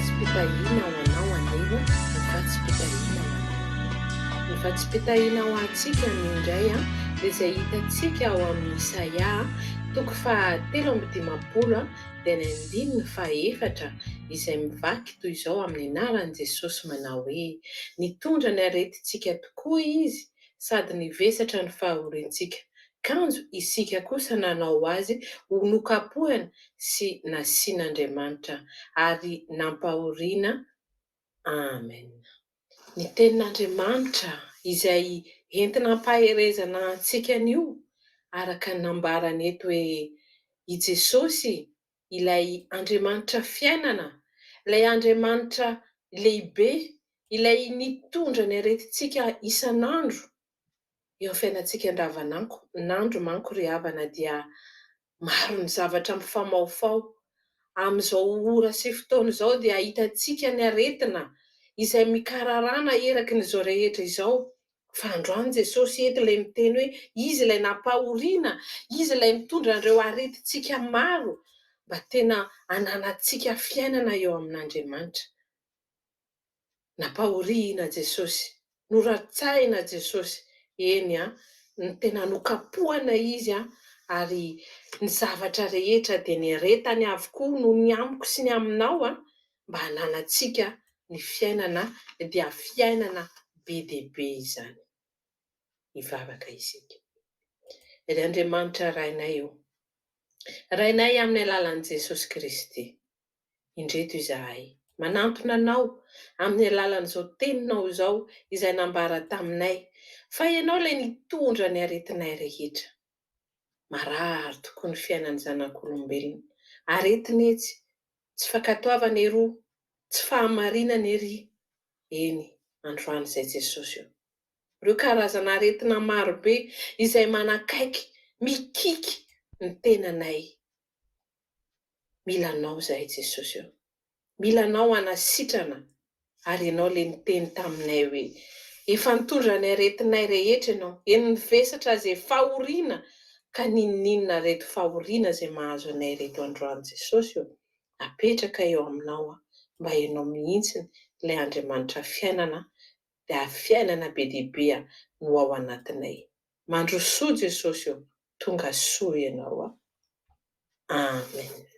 VATSIM-PITAHIANA ho anao anio, VATSIM-PITAHIANA ho anao. Ny VATSIM-PITAHIANA ho antsika indray dia izay hitantsika ao amin'ny Isaia 7:15 dia ny 4 izay mivaky toy izao amin'ny anaran'i Jesosy manao hoe: nitondra ny aretintsika tokoa izy sady nivesatra ny fahoriantsika. Kanjo isika kosa nanao azy ho nokapohana sy nasian'Andriamanitra ary nampahoriana. Amen. Ny Tenin'Andriamanitra izay entina hampaherezana antsika anio araka ny nambarany eto hoe i Jesosy ilay Andriamanitra fiainana, ilay Andriamanitra lehibe, ilay nitondra ny aretintsika isan'andro eo amin'ny fiainantsika andavanandro manko ry havana dia maro ny zavatra mifamaofao. Amin'izao ora sy fotoana izao dia hitantsika ny aretina izay mikararana eraky n'izao rehetra izao. Fa androany Jesosy eto ilay miteny hoe izy ilay nampahoriana, izy ilay mitondra an'ireo aretintsika maro mba tena hananantsika fiainana eo amin'Andriamanitra. Nampahoriana Jesosy, noratsaina Jesosy. Eny ny tena nokapohana izy ary ny zavatra rehetra dia ny retany avokoa no ny amiko sy ny aminao mba hananantsika ny fiainana dia fiainana be dia be izany. Hivavaka isika. Ry Andriamanitra rainay io, rainay amin'ny alalan'i Jesosy Kristy, indreto izahay manantona anao amin'ny alalan'izao teninao izao izay nambara taminay fa ianao ilay nitondra ny aretinay rehetra. Marary tokoa ny fiainan'ny zanak'olombelona. Aretina etsy, tsy fankatoavana eroa, tsy fahamarinana ery. Eny, androany izay Jesosy io. Ireo karazana aretina marobe izay manakaiky, mikiky ny tenanay. Milanao zahay Jesosy io. Milanao hanasitrana ary ianao ilay niteny taminay hoe efa nitondra ny aretinay rehetra ianao, eny nivesatra izay fahoriana ka ninona reto fahoriana izay mahazo anay reto androany Jesosy io. Apetraka eo aminao mba ianao mihitsiny ilay Andriamanitra fiainana dia fiainana be dia be no ao anatinay. Mandrosoa Jesosy io, tonga soa ianao. Amen.